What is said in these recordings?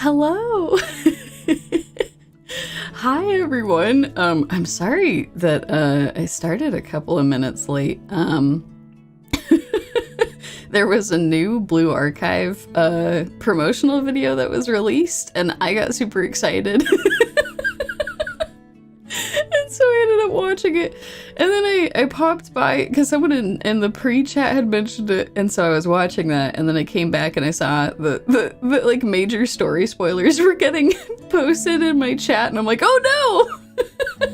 Hello. Hi everyone. I'm sorry that I started a couple of minutes late. There was a new Blue Archive promotional video that was released and I got super excited. And so I ended up watching it, and then I popped by because someone in the pre-chat had mentioned it, and so I was watching that, and then I came back and I saw the like major story spoilers were getting posted in my chat, and I'm like, oh no!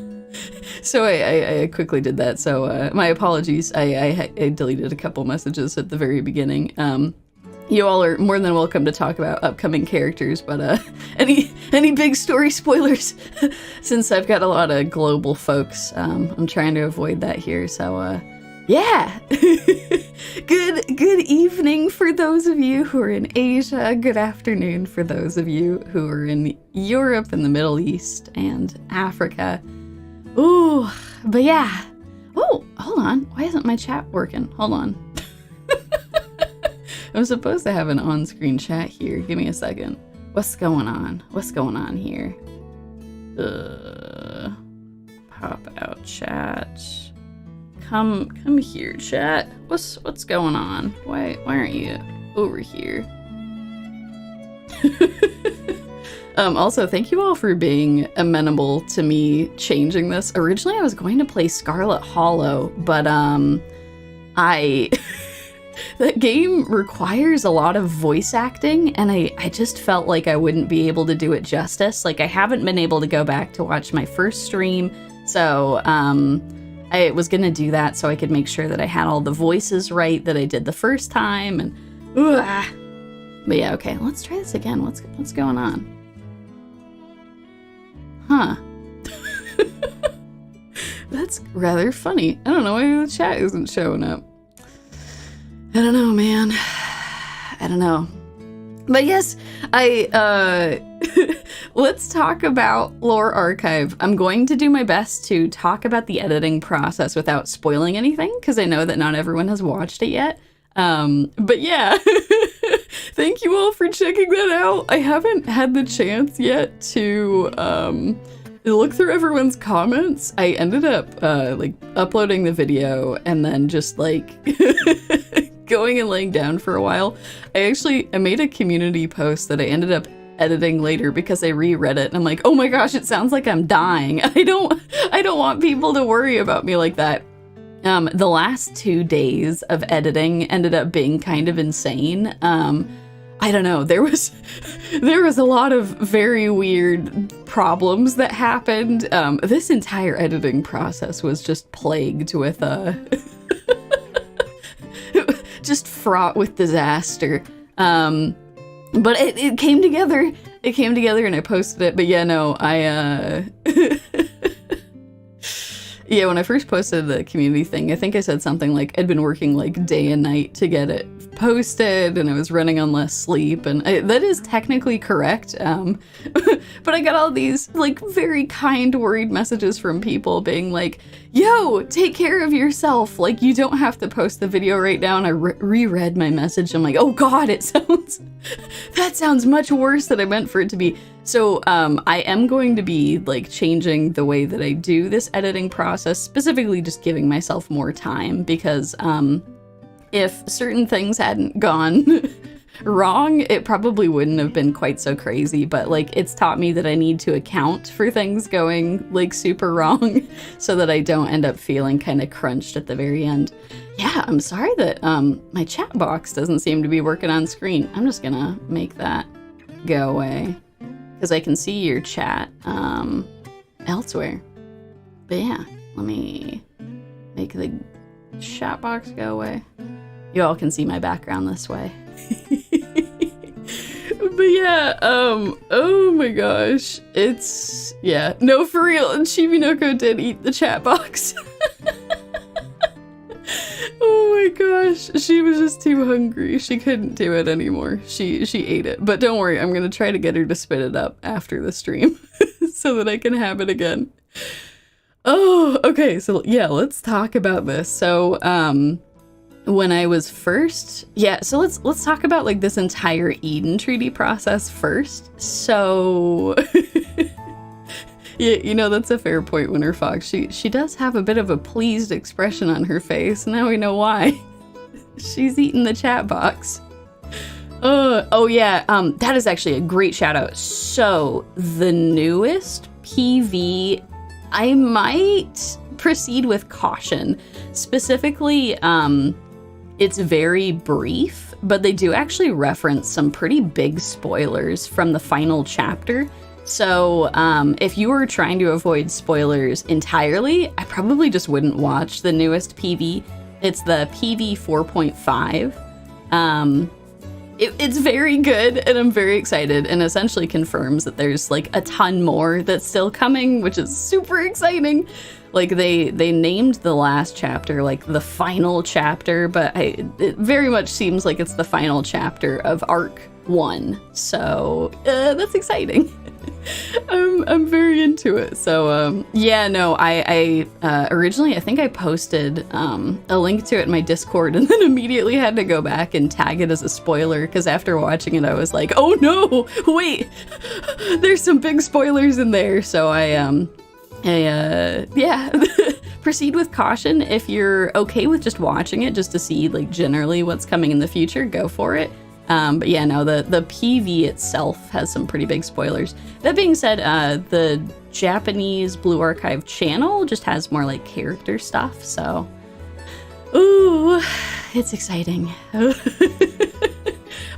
So I quickly did that. So my apologies. I deleted a couple messages at the very beginning. You all are more than welcome to talk about upcoming characters, but any big story spoilers, since I've got a lot of global folks, I'm trying to avoid that here. So yeah, good evening for those of you who are in Asia. Good afternoon for those of you who are in Europe and the Middle East and Africa. Ooh, but yeah. Oh, hold on. Why isn't my chat working? Hold on. I'm supposed to have an on-screen chat here. Give me a second. What's going on? What's going on here? Pop out chat. Come here, chat. What's going on? Why aren't you over here? Also, thank you all for being amenable to me changing this. Originally, I was going to play Scarlet Hollow, but that game requires a lot of voice acting, and I just felt like I wouldn't be able to do it justice. Like, I haven't been able to go back to watch my first stream, so I was gonna do that so I could make sure that I had all the voices right that I did the first time, and but yeah, okay, let's try this again. What's going on? Huh. That's rather funny. I don't know why the chat isn't showing up. I don't know, man. I don't know. But yes, let's talk about Lore Archive. I'm going to do my best to talk about the editing process without spoiling anything, because I know that not everyone has watched it yet. But yeah, thank you all for checking that out. I haven't had the chance yet to look through everyone's comments. I ended up like uploading the video and then just like going and laying down for a while. I made a community post that I ended up editing later because I reread it and I'm like, oh my gosh, it sounds like I'm dying. I don't want people to worry about me like that. The last 2 days of editing ended up being kind of insane. I don't know, there was a lot of very weird problems that happened. This entire editing process was just plagued with just fraught with disaster. But it came together. It came together and I posted it. But yeah, no, yeah, when I first posted the community thing, I think I said something like I'd been working like day and night to get it posted and I was running on less sleep, and that is technically correct. But I got all these like very kind, worried messages from people being like, yo, take care of yourself. Like, you don't have to post the video right now. And I reread my message. I'm like, oh God, that sounds much worse than I meant for it to be. So I am going to be like changing the way that I do this editing process, specifically just giving myself more time, because if certain things hadn't gone wrong, it probably wouldn't have been quite so crazy. But like, it's taught me that I need to account for things going like super wrong so that I don't end up feeling kind of crunched at the very end. Yeah, I'm sorry that my chat box doesn't seem to be working on screen. I'm just gonna make that go away, because I can see your chat elsewhere. But yeah, let me make the chat box go away. You all can see my background this way. But yeah, oh my gosh. Yeah, no, for real. And Tsuchinoko did eat the chat box. Oh my gosh, she was just too hungry. She couldn't do it anymore. She ate it. But don't worry, I'm gonna try to get her to spit it up after the stream so that I can have it again. Oh, okay, so yeah, let's talk about this. So, when I was first, so let's talk about like this entire Eden Treaty process first. So yeah, you know, that's a fair point, Winter Fox. She does have a bit of a pleased expression on her face. Now we know why. She's eating the chat box. Oh yeah, that is actually a great shout out. So the newest PV, I might proceed with caution. Specifically, it's very brief, but they do actually reference some pretty big spoilers from the final chapter. So if you were trying to avoid spoilers entirely, I probably just wouldn't watch the newest PV. It's the PV 4.5. It's very good, and I'm very excited, and essentially confirms that there's like a ton more that's still coming, which is super exciting. Like they named the last chapter like the final chapter, but it very much seems like it's the final chapter of Arc 1. So that's exciting. I'm very into it. So yeah, no, I originally I think I posted a link to it in my Discord, and then immediately had to go back and tag it as a spoiler, because after watching it I was like, oh no, wait, there's some big spoilers in there. So yeah, proceed with caution. If you're okay with just watching it just to see like generally what's coming in the future, go for it. But yeah, no, the PV itself has some pretty big spoilers. That being said, the Japanese Blue Archive channel just has more like character stuff, so ooh, it's exciting.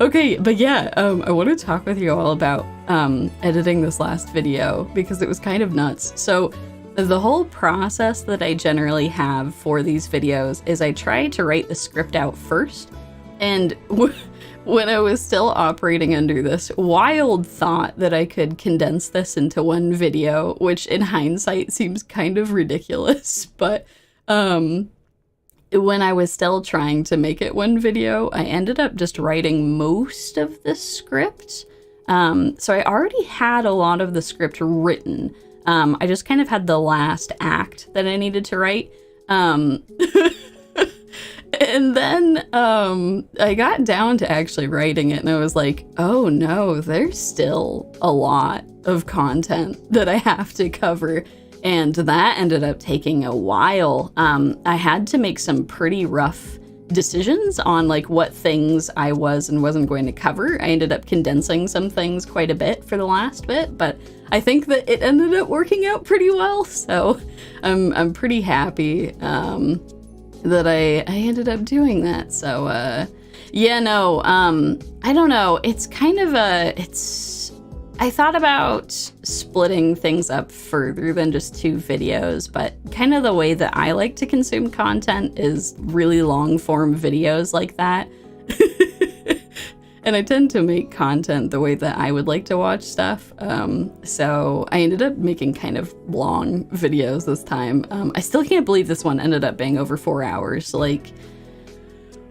Okay, but yeah, I want to talk with you all about editing this last video, because it was kind of nuts. So the whole process that I generally have for these videos is I try to write the script out first, and when I was still operating under this wild thought that I could condense this into one video, which in hindsight seems kind of ridiculous, but when I was still trying to make it one video, I ended up just writing most of the script. So I already had a lot of the script written. I just kind of had the last act that I needed to write. And then I got down to actually writing it, and I was like, oh no, there's still a lot of content that I have to cover. And that ended up taking a while. I had to make some pretty rough decisions on like what things I was and wasn't going to cover. I ended up condensing some things quite a bit for the last bit, but I think that it ended up working out pretty well. So I'm pretty happy that I ended up doing that. So yeah, no, I don't know. It's kind of I thought about splitting things up further than just 2 videos, but kind of the way that I like to consume content is really long form videos like that. And I tend to make content the way that I would like to watch stuff. So I ended up making kind of long videos this time. I still can't believe this one ended up being over 4 hours. Like,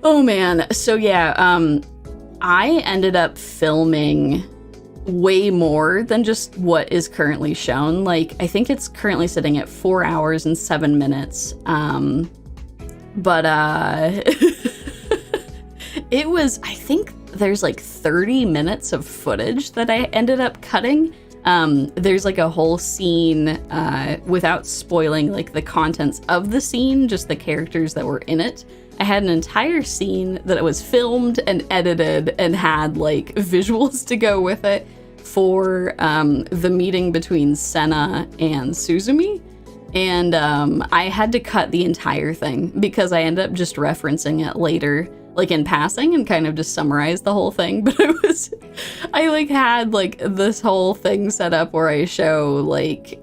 oh man. So yeah, I ended up filming way more than just what is currently shown. Like, I think it's currently sitting at 4 hours and 7 minutes. But it was, I think there's like 30 minutes of footage that I ended up cutting. There's like a whole scene, without spoiling like the contents of the scene, just the characters that were in it. I had an entire scene that was filmed and edited and had like visuals to go with it for the meeting between Senna and Suzumi. And I had to cut the entire thing because I ended up just referencing it later, like in passing, and kind of just summarize the whole thing. But I like had like this whole thing set up where I show like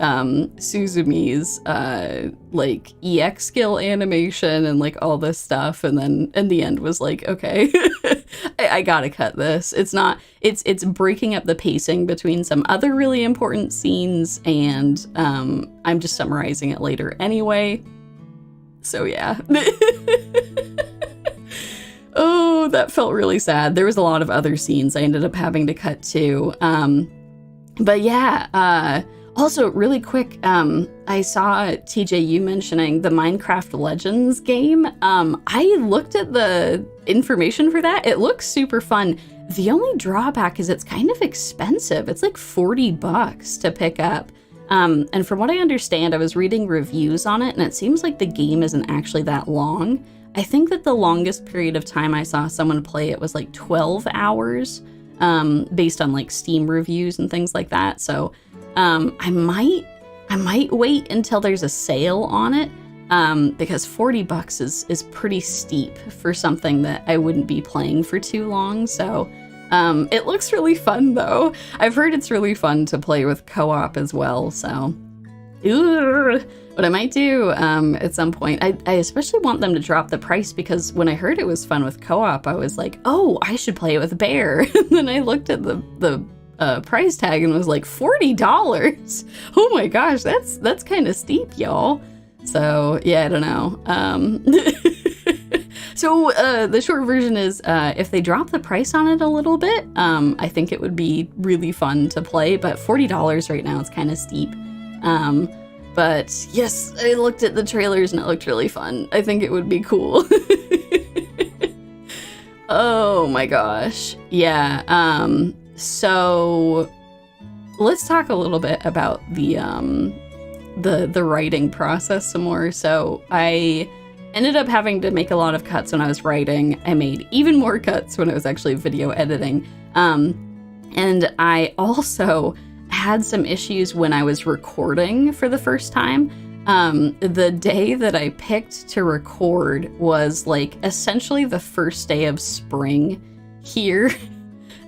Suzumi's like EX skill animation and like all this stuff, and then in the end was like, okay, I gotta cut this. It's breaking up the pacing between some other really important scenes, and I'm just summarizing it later anyway. So yeah. Oh, that felt really sad. There was a lot of other scenes I ended up having to cut too. But yeah, Also, really quick, I saw TJ, you mentioning the Minecraft Legends game. I looked at the information for that. It looks super fun. The only drawback is it's kind of expensive. It's like $40 to pick up. And from what I understand, I was reading reviews on it, and it seems like the game isn't actually that long. I think that the longest period of time I saw someone play it was like 12 hours, based on like Steam reviews and things like that. So I might wait until there's a sale on it, because $40 is pretty steep for something that I wouldn't be playing for too long. So it looks really fun though. I've heard it's really fun to play with co-op as well. So what I might do at some point, I especially want them to drop the price, because when I heard it was fun with co-op, I was like, oh, I should play it with Bear. And then I looked at the price tag and was like, $40. Oh my gosh, that's kind of steep, y'all. So yeah, I don't know. So the short version is, if they drop the price on it a little bit, I think it would be really fun to play, but $40 right now is kind of steep. But yes, I looked at the trailers and it looked really fun. I think it would be cool. Oh my gosh. Yeah. So let's talk a little bit about the writing process some more. So I ended up having to make a lot of cuts when I was writing. I made even more cuts when I was actually video editing. And I also had some issues when I was recording for the first time. The day that I picked to record was like essentially the first day of spring here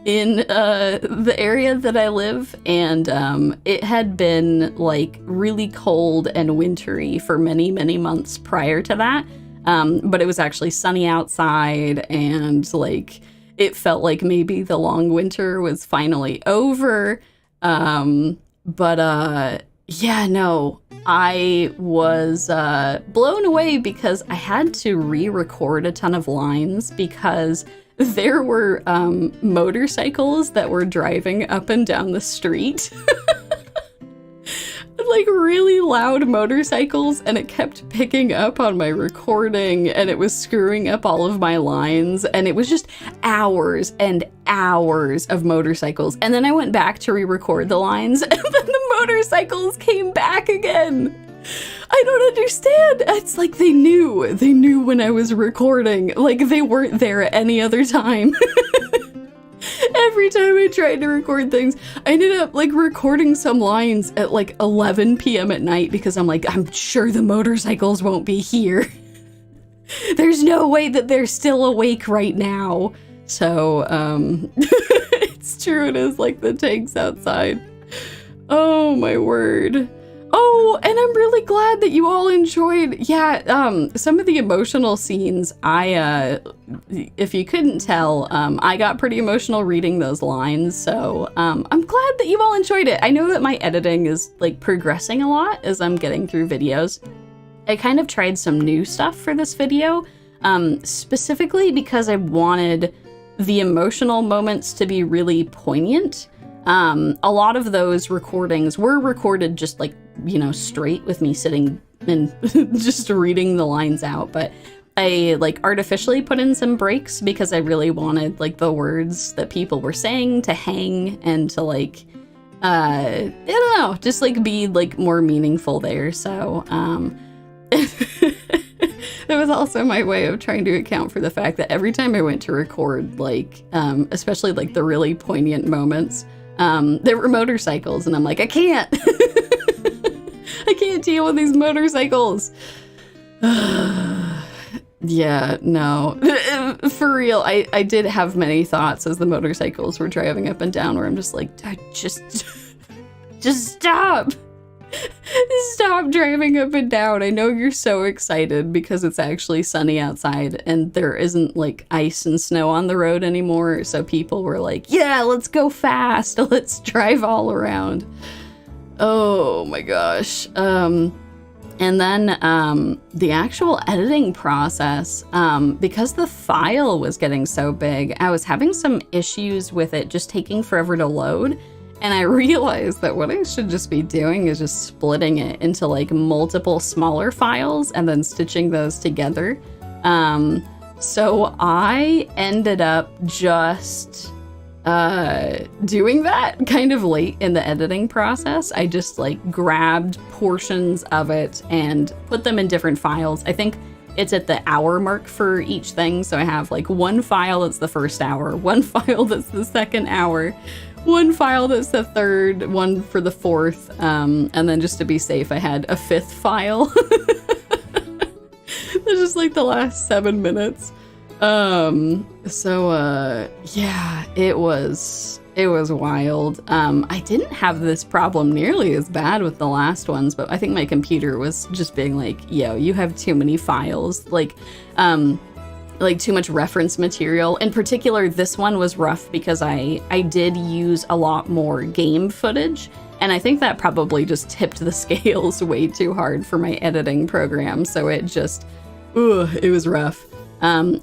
in the area that I live, and it had been like really cold and wintry for many months prior to that, but it was actually sunny outside, and like it felt like maybe the long winter was finally over. Yeah, no, I was blown away because I had to re-record a ton of lines because there were motorcycles that were driving up and down the street. Like really loud motorcycles, and it kept picking up on my recording, and it was screwing up all of my lines, and it was just hours and hours of motorcycles. And then I went back to re-record the lines, and then the motorcycles came back again. I don't understand. It's like they knew when I was recording, like they weren't there at any other time. Every time I tried to record things, I ended up like recording some lines at like 11 p.m. at night because I'm like, I'm sure the motorcycles won't be here. There's no way that they're still awake right now. So, it's true, it is like the tanks outside. Oh my word. Oh, and I'm really glad that you all enjoyed, some of the emotional scenes. If you couldn't tell, I got pretty emotional reading those lines, so I'm glad that you all enjoyed it. I know that my editing is like progressing a lot as I'm getting through videos. I kind of tried some new stuff for this video, specifically because I wanted the emotional moments to be really poignant. A lot of those recordings were recorded just like, straight with me sitting and just reading the lines out, but I like artificially put in some breaks because I really wanted like the words that people were saying to hang and to like, I don't know, just like be like more meaningful there. So, that was also my way of trying to account for the fact that every time I went to record, like, especially like the really poignant moments, there were motorcycles, and I'm like, I can't. I can't deal with these motorcycles. Yeah, no. For real, I did have many thoughts as the motorcycles were driving up and down where I'm just like, just stop. Stop driving up and down. I know you're so excited because it's actually sunny outside and there isn't like ice and snow on the road anymore. So people were like, yeah, let's go fast. Let's drive all around. Oh my gosh. And then the actual editing process, because the file was getting so big, I was having some issues with it just taking forever to load. And I realized that what I should just be doing is just splitting it into like multiple smaller files and then stitching those together. So I ended up just doing that kind of late in the editing process. I just like grabbed portions of it and put them in different files. I think it's at the hour mark for each thing. So I have like one file that's the first hour, one file that's the second hour, one file that's the third, one for the fourth. And then just to be safe, I had a fifth file. That's just like the last 7 minutes. Yeah, it was wild. I didn't have this problem nearly as bad with the last ones, but I think my computer was just being like, yo, you have too many files, like too much reference material. In particular, this one was rough because I did use a lot more game footage, and I think that probably just tipped the scales way too hard for my editing program, so it just, it was rough.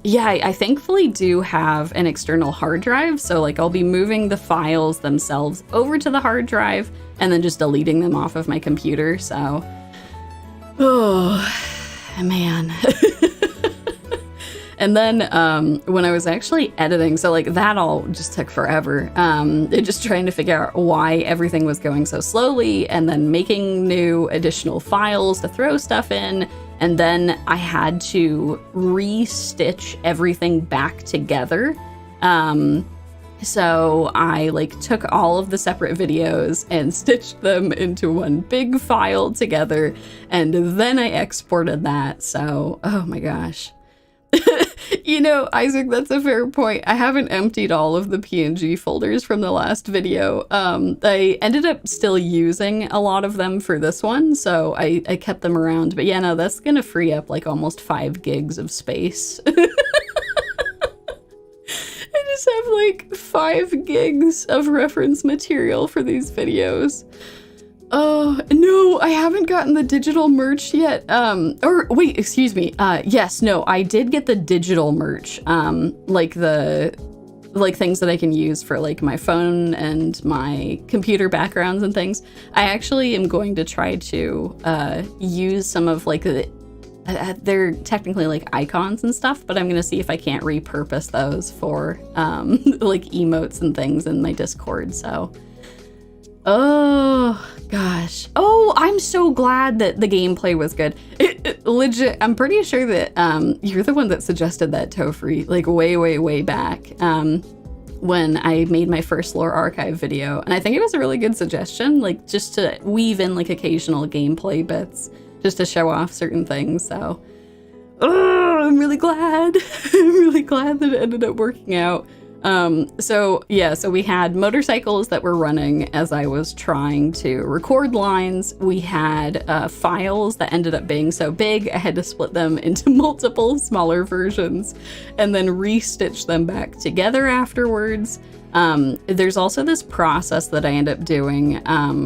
Yeah, I thankfully do have an external hard drive, so like I'll be moving the files themselves over to the hard drive and then just deleting them off of my computer, so, oh, man. And then when I was actually editing, so like that all just took forever, just trying to figure out why everything was going so slowly and then making new additional files to throw stuff in. And then I had to re-stitch everything back together. So I like took all of the separate videos and stitched them into one big file together. And then I exported that. So, oh my gosh. You know, Isaac, that's a fair point. I haven't emptied all of the PNG folders from the last video. I ended up still using a lot of them for this one, so I kept them around. But yeah, no, that's gonna free up like almost 5 gigs of space. I just have like 5 gigs of reference material for these videos. Oh, no, I haven't gotten the digital merch yet. Or wait, excuse me. Yes, no, I did get the digital merch. Like things that I can use for like my phone and my computer backgrounds and things. I actually am going to try to use some of like they're technically like icons and stuff, but I'm gonna see if I can't repurpose those for like emotes and things in my Discord. So. Oh gosh. Oh, I'm so glad that the gameplay was good. Legit, I'm pretty sure that you're the one that suggested that, Tofri, like way back when I made my first lore archive video, and I think it was a really good suggestion, like just to weave in like occasional gameplay bits just to show off certain things. So I'm really glad. I'm really glad that it ended up working out. So we had motorcycles that were running as I was trying to record lines. We had files that ended up being so big I had to split them into multiple smaller versions and then re-stitch them back together afterwards. There's also this process that I end up doing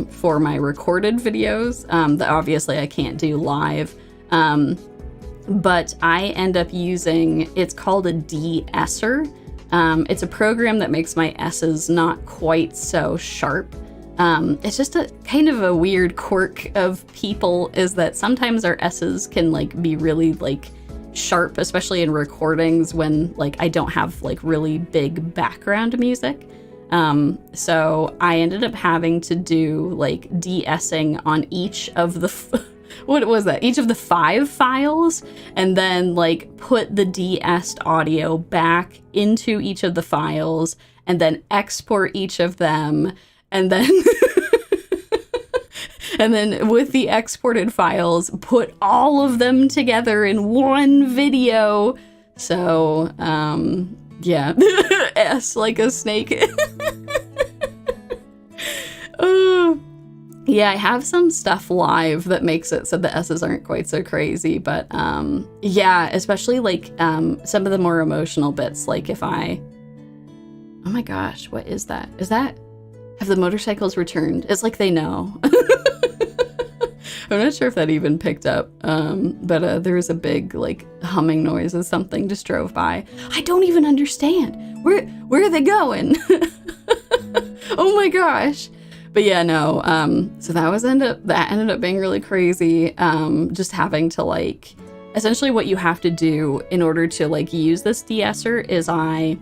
for my recorded videos that obviously I can't do live. But I end up using, it's called a De-Esser. It's a program that makes my S's not quite so sharp. It's just a kind of a weird quirk of people is that sometimes our S's can like be really like sharp, especially in recordings when like I don't have like really big background music. So I ended up having to do like de-essing on each of the what was that? Each of the 5 files, and then like put the de-essed audio back into each of the files, and then export each of them, and then and then with the exported files, put all of them together in one video. So, yeah, S like a snake. Yeah, I have some stuff live that makes it so the S's aren't quite so crazy, but yeah, especially like some of the more emotional bits, like if I, oh my gosh, what is that? Is that, have the motorcycles returned? It's like they know. I'm not sure if that even picked up, but there was a big like humming noise as something just drove by. I don't even understand. Where are they going? Oh my gosh. But yeah, no. So that ended up being really crazy. Just having to like, essentially what you have to do in order to like use this de-esser is I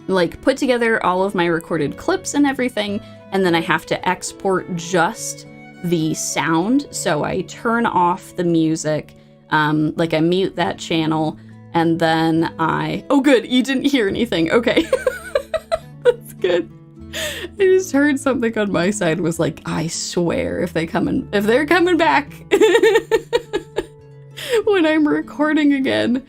like put together all of my recorded clips and everything, and then I have to export just the sound. So I turn off the music, like I mute that channel, and then oh good, you didn't hear anything. Okay. That's good. I just heard something on my side was like, I swear if they're coming back when I'm recording again.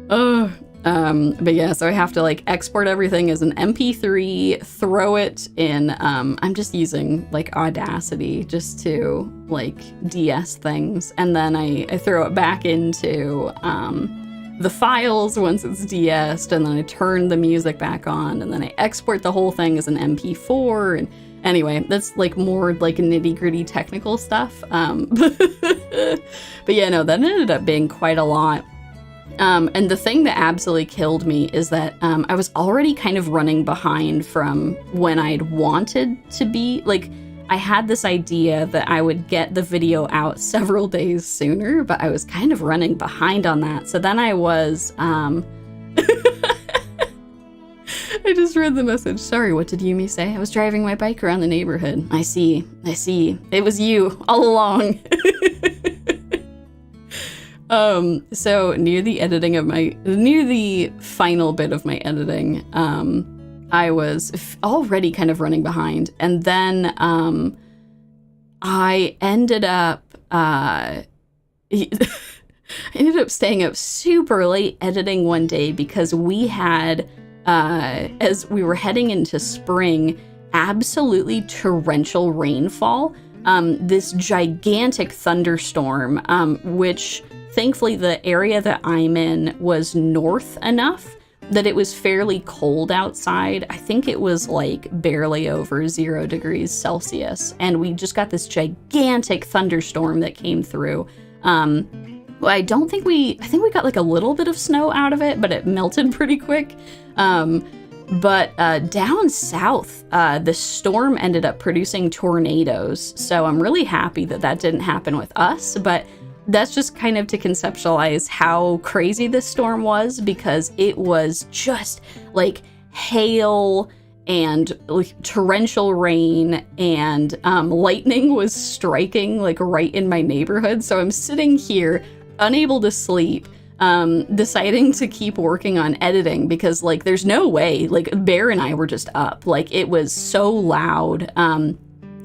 But yeah, so I have to like export everything as an MP3, throw it in, I'm just using like Audacity just to like de-ess things. And then I throw it back into, the files once it's de-essed, and then I turn the music back on, and then I export the whole thing as an MP4. And anyway, that's like more like nitty-gritty technical stuff. But yeah, no, that ended up being quite a lot. And the thing that absolutely killed me is that I was already kind of running behind from when I'd wanted to be. Like, I had this idea that I would get the video out several days sooner, but I was kind of running behind on that. So then I was, I just read the message. Sorry, what did Yumie say? I was driving my bike around the neighborhood. I see. It was you all along. So near the final bit of my editing, I was already kind of running behind, and then I ended up staying up super late editing one day because we had, as we were heading into spring, absolutely torrential rainfall. This gigantic thunderstorm, which thankfully the area that I'm in was north enough that it was fairly cold outside. I think it was like barely over 0 degrees Celsius. And we just got this gigantic thunderstorm that came through. I think we got like a little bit of snow out of it, but it melted pretty quick. But down south, the storm ended up producing tornadoes. So I'm really happy that didn't happen with us, but that's just kind of to conceptualize how crazy this storm was, because it was just like hail and like torrential rain, and lightning was striking like right in my neighborhood. So I'm sitting here unable to sleep, deciding to keep working on editing because like there's no way, like Bear and I were just up, like it was so loud.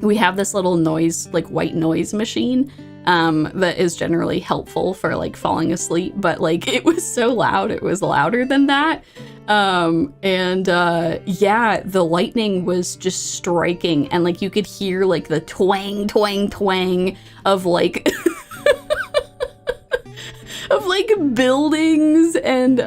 We have this little noise, like white noise machine, that is generally helpful for like falling asleep, but like it was so loud, it was louder than that. Yeah, the lightning was just striking, and like you could hear like the twang, twang, twang of like of like buildings, and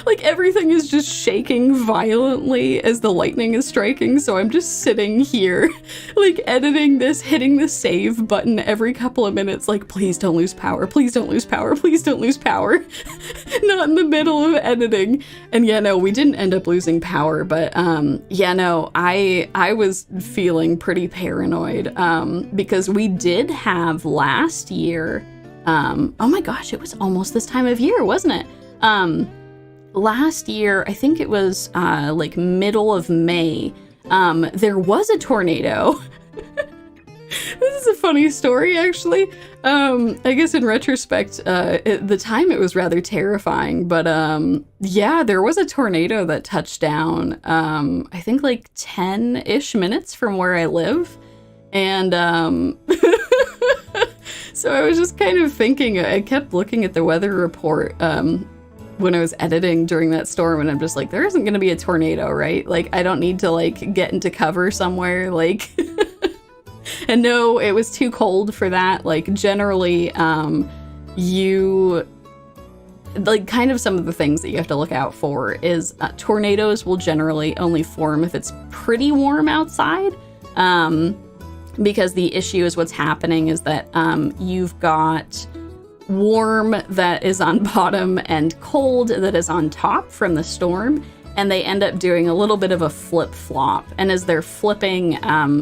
like everything is just shaking violently as the lightning is striking. So I'm just sitting here like editing this, hitting the save button every couple of minutes, like please don't lose power, please don't lose power, please don't lose power. Not in the middle of editing. And yeah, no, we didn't end up losing power, but yeah, no, I was feeling pretty paranoid, because we did have last year, oh my gosh, it was almost this time of year, wasn't it? Last year, I think it was like middle of May, there was a tornado. This is a funny story, actually. I guess in retrospect, at the time it was rather terrifying, but yeah, there was a tornado that touched down, I think like 10-ish minutes from where I live. And so I was just kind of thinking, I kept looking at the weather report when I was editing during that storm, and I'm just like, there isn't going to be a tornado, right? Like, I don't need to like get into cover somewhere, like... And no, it was too cold for that. Like generally, you like kind of some of the things that you have to look out for is tornadoes will generally only form if it's pretty warm outside. Because the issue is what's happening is that you've got warm that is on bottom and cold that is on top from the storm. and they end up doing a little bit of a flip-flop. And as they're flipping,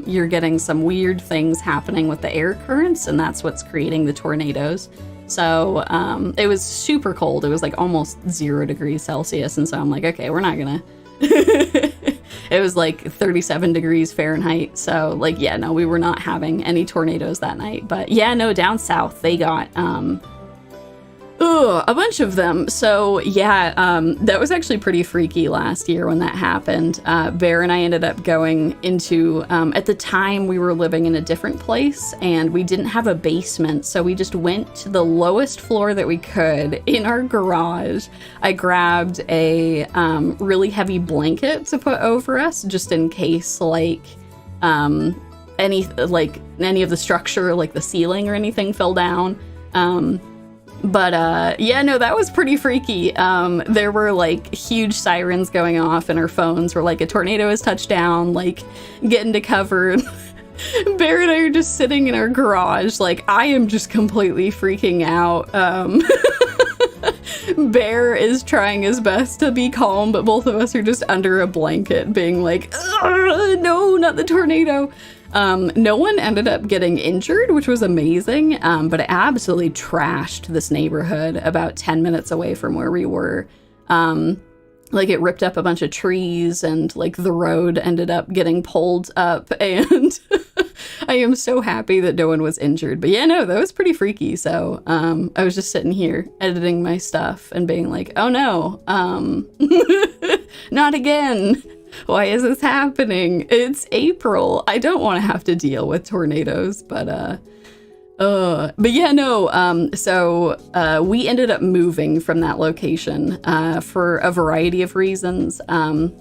you're getting some weird things happening with the air currents, and that's what's creating the tornadoes. So it was super cold. It was like almost 0 degrees Celsius, and so I'm like, okay, we're not gonna... It was like 37 degrees Fahrenheit. So like, yeah, no, we were not having any tornadoes that night. But yeah, no, down south, they got a bunch of them. So yeah, that was actually pretty freaky last year when that happened. Bear and I ended up going into, at the time we were living in a different place and we didn't have a basement. So we just went to the lowest floor that we could in our garage. I grabbed a really heavy blanket to put over us just in case like, any of the structure, like the ceiling or anything fell down. But yeah, no, that was pretty freaky. There were like huge sirens going off and our phones were like, a tornado has touched down, like get into cover. Bear and I are just sitting in our garage, like I am just completely freaking out. Bear is trying his best to be calm, but both of us are just under a blanket being like, no, not the tornado. No one ended up getting injured, which was amazing, but it absolutely trashed this neighborhood about 10 minutes away from where we were. Like it ripped up a bunch of trees and like the road ended up getting pulled up, and I am so happy that no one was injured. But yeah, no, that was pretty freaky. So I was just sitting here editing my stuff and being like, oh no, not again. Why is this happening? It's April. I don't want to have to deal with tornadoes, but yeah, no. So we ended up moving from that location for a variety of reasons.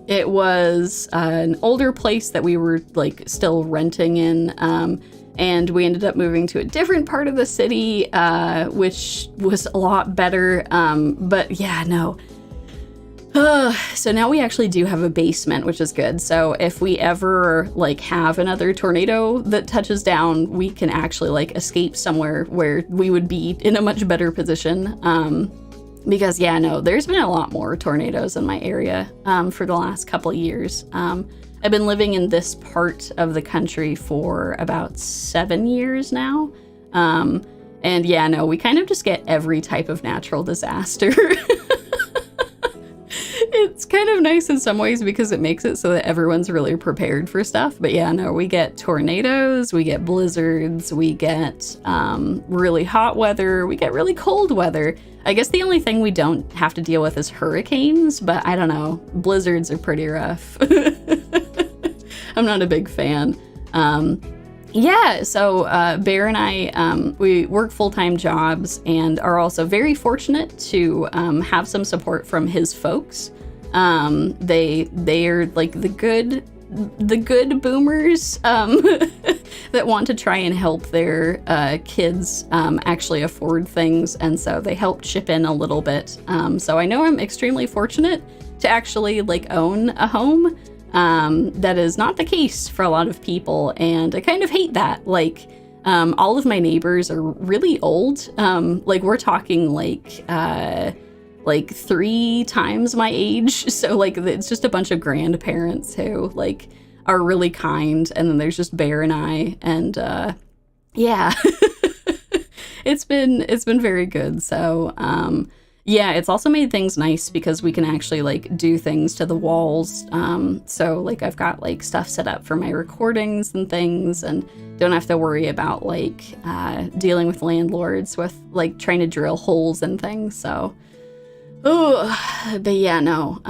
It was an older place that we were like still renting in, and we ended up moving to a different part of the city, which was a lot better. But yeah, no. So now we actually do have a basement, which is good. So if we ever like have another tornado that touches down, we can actually like escape somewhere where we would be in a much better position. Because yeah, no, there's been a lot more tornadoes in my area for the last couple of years. I've been living in this part of the country for about 7 years now. And yeah, no, we kind of just get every type of natural disaster. It's kind of nice in some ways because it makes it so that everyone's really prepared for stuff. But yeah, no, we get tornadoes, we get blizzards, we get really hot weather, we get really cold weather. I guess the only thing we don't have to deal with is hurricanes, but I don't know, blizzards are pretty rough. I'm not a big fan. Yeah, so Bear and I, we work full-time jobs and are also very fortunate to have some support from his folks. They are like the good boomers that want to try and help their kids actually afford things, and so they help chip in a little bit. So I know I'm extremely fortunate to actually like own a home. That is not the case for a lot of people, and I kind of hate that. Like, all of my neighbors are really old. Like we're talking like 3 times my age. So like it's just a bunch of grandparents who like are really kind, and then there's just Bear and I, and yeah. it's been very good. So yeah, it's also made things nice because we can actually like do things to the walls. So like I've got like stuff set up for my recordings and things, and don't have to worry about like dealing with landlords with like trying to drill holes and things. So, but yeah, no.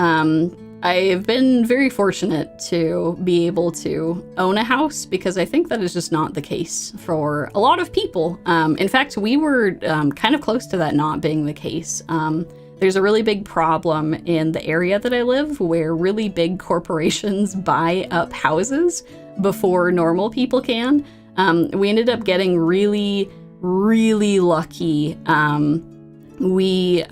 I've been very fortunate to be able to own a house because I think that is just not the case for a lot of people. In fact, we were kind of close to that not being the case. There's a really big problem in the area that I live where really big corporations buy up houses before normal people can. We ended up getting really, really lucky. We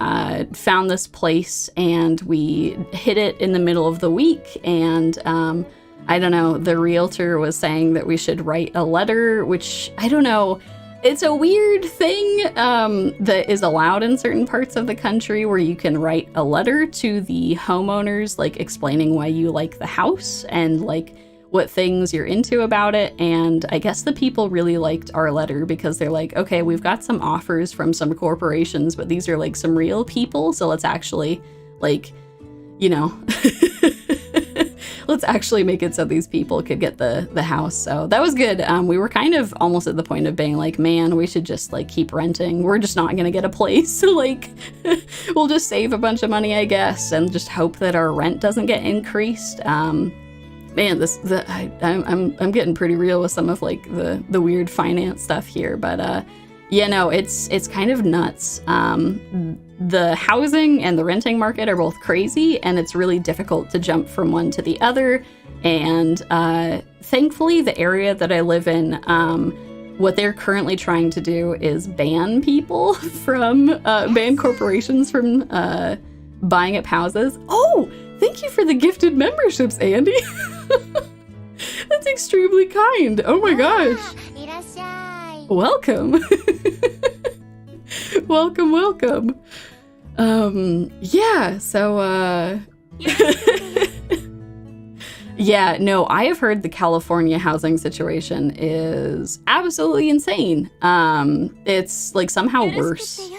found this place and we hit it in the middle of the week, and I don't know, the realtor was saying that we should write a letter, which I don't know. It's a weird thing that is allowed in certain parts of the country where you can write a letter to the homeowners, like explaining why you like the house and like what things you're into about it. And I guess the people really liked our letter because they're like, okay, we've got some offers from some corporations, but these are like some real people. So let's actually like, you know, let's actually make it so these people could get the house. So that was good. We were kind of almost at the point of being like, man, we should just like keep renting. We're just not going to get a place. So like, we'll just save a bunch of money, I guess, and just hope that our rent doesn't get increased. Man, I'm getting pretty real with some of like the weird finance stuff here, but yeah, no, it's kind of nuts. The housing and the renting market are both crazy, and it's really difficult to jump from one to the other. And thankfully, the area that I live in, what they're currently trying to do is ban people from ban corporations from buying up houses. Oh, thank you for the gifted memberships, Andy. That's extremely kind. Oh my gosh. Welcome. welcome. Yeah, so yeah, no, I have heard the California housing situation is absolutely insane. It's like somehow worse.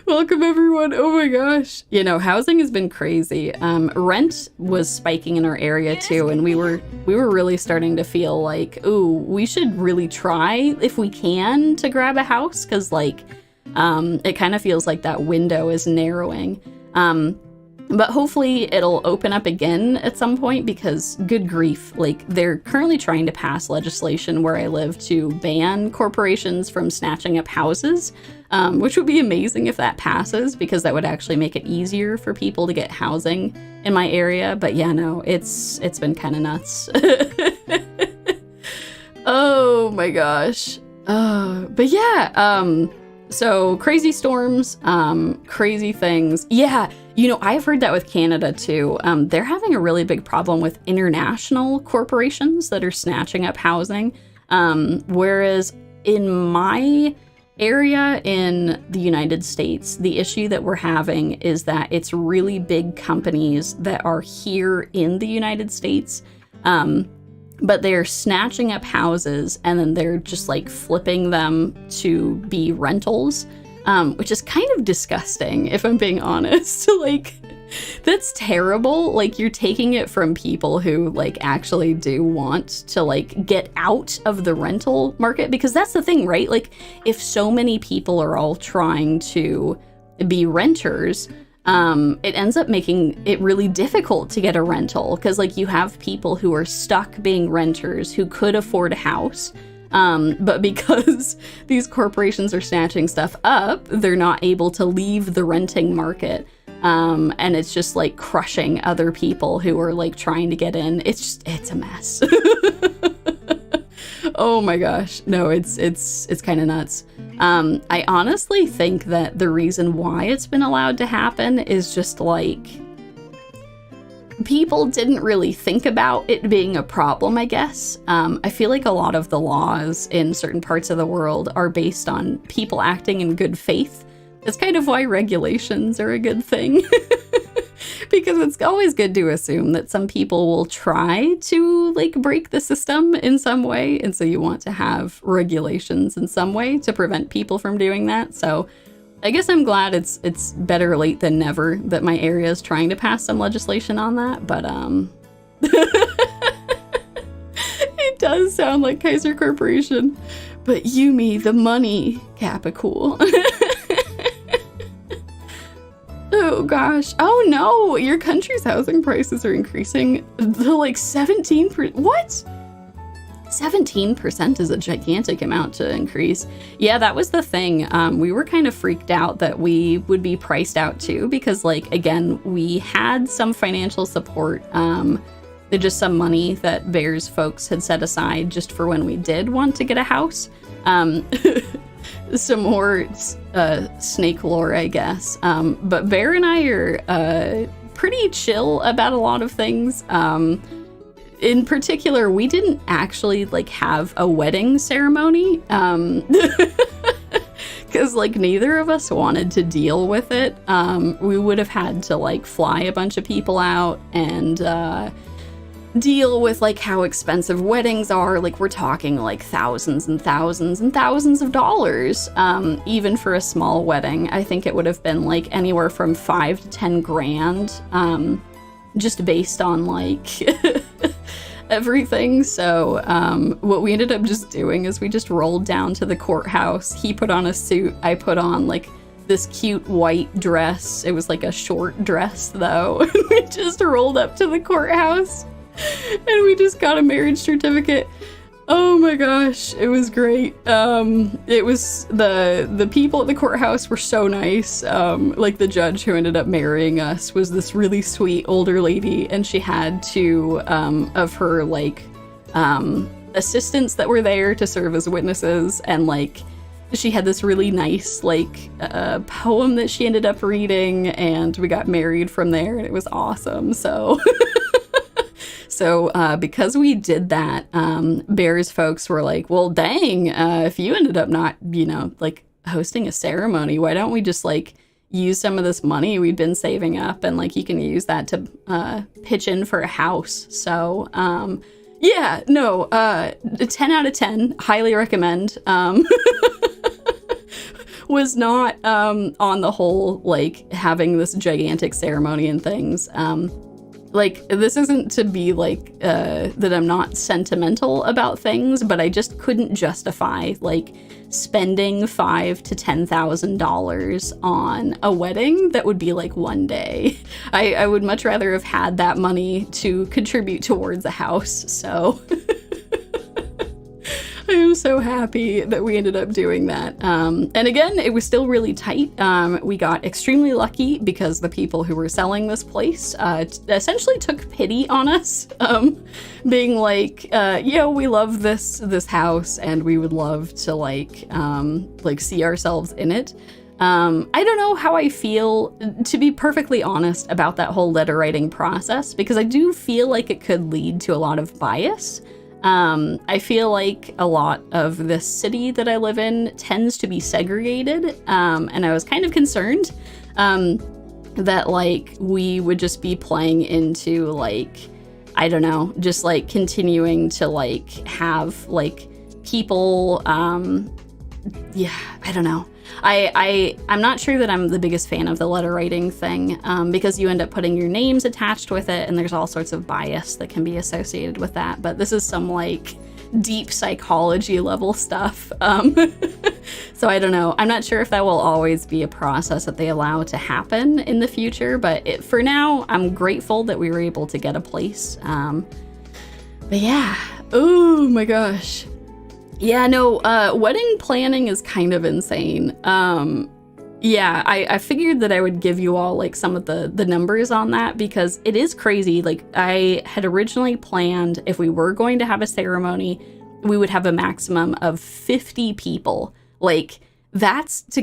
Welcome everyone. Oh my gosh. You know, housing has been crazy. Rent was spiking in our area too, and we were really starting to feel like, ooh, we should really try if we can to grab a house, because like it kind of feels like that window is narrowing. But hopefully it'll open up again at some point, because good grief, like they're currently trying to pass legislation where I live to ban corporations from snatching up houses, which would be amazing if that passes, because that would actually make it easier for people to get housing in my area. But yeah, no, it's been kind of nuts. Oh my gosh. But yeah, so crazy storms, crazy things. Yeah, you know, I've heard that with Canada too. They're having a really big problem with international corporations that are snatching up housing. Whereas in my area in the United States, the issue that we're having is that it's really big companies that are here in the United States. But they're snatching up houses and then they're just like flipping them to be rentals, which is kind of disgusting, if I'm being honest. Like, that's terrible. Like, you're taking it from people who like actually do want to like get out of the rental market, because that's the thing, right? Like, if so many people are all trying to be renters, it ends up making it really difficult to get a rental, because like you have people who are stuck being renters who could afford a house, but because these corporations are snatching stuff up, they're not able to leave the renting market, and it's just like crushing other people who are like trying to get in. It's a mess. Oh my gosh, no, it's kind of nuts. I honestly think that the reason why it's been allowed to happen is just like people didn't really think about it being a problem, I guess. I feel like a lot of the laws in certain parts of the world are based on people acting in good faith. It's kind of why regulations are a good thing. Because it's always good to assume that some people will try to like break the system in some way, and so you want to have regulations in some way to prevent people from doing that. So I guess I'm glad it's better late than never that my area is trying to pass some legislation on that, but it does sound like Kaiser Corporation. But Yumie, the money, Capicool. Oh gosh. Oh no, your country's housing prices are increasing to like 17%. What? 17% is a gigantic amount to increase. Yeah, that was the thing. We were kind of freaked out that we would be priced out too, because like, again, we had some financial support. Just some money that Bear's folks had set aside just for when we did want to get a house. Some more snake lore, I guess. But Bear and I are pretty chill about a lot of things. in particular, we didn't actually like have a wedding ceremony. Because like neither of us wanted to deal with it. We would have had to like fly a bunch of people out and deal with like how expensive weddings are. Like we're talking like thousands and thousands and thousands of dollars, even for a small wedding. I think it would have been like anywhere from 5 to 10 grand, just based on like everything. So what we ended up just doing is we just rolled down to the courthouse. He put on a suit, I put on like this cute white dress. It was like a short dress though. We just rolled up to the courthouse and we just got a marriage certificate. Oh my gosh, it was great. It was the people at the courthouse were so nice. Like the judge who ended up marrying us was this really sweet older lady, and she had two of her like assistants that were there to serve as witnesses, and like she had this really nice like poem that she ended up reading, and we got married from there, and it was awesome. So So because we did that, Bears folks were like, well, dang, if you ended up not, like hosting a ceremony, why don't we just like use some of this money we'd been saving up, and like you can use that to pitch in for a house. So yeah, no, 10 out of 10, highly recommend. Was not on the whole like having this gigantic ceremony and things. Like, this isn't to be like that I'm not sentimental about things, but I just couldn't justify like spending $5,000 to $10,000 on a wedding that would be like one day. I would much rather have had that money to contribute towards a house. So I am so happy that we ended up doing that. And again, it was still really tight. We got extremely lucky because the people who were selling this place essentially took pity on us, being like, we love this house and we would love to like see ourselves in it. I don't know how I feel, to be perfectly honest, about that whole letter writing process, because I do feel like it could lead to a lot of bias. I feel like a lot of this city that I live in tends to be segregated, and I was kind of concerned that like we would just be playing into like, I don't know, just like continuing to like have like people, I don't know. I'm not sure that I'm the biggest fan of the letter writing thing, because you end up putting your names attached with it, and there's all sorts of bias that can be associated with that. But this is some like deep psychology level stuff. So I don't know. I'm not sure if that will always be a process that they allow to happen in the future, but for now, I'm grateful that we were able to get a place. But yeah, oh my gosh. Yeah, no, wedding planning is kind of insane. Yeah, I figured that I would give you all like some of the numbers on that, because it is crazy. Like, I had originally planned if we were going to have a ceremony, we would have a maximum of 50 people. Like, that's to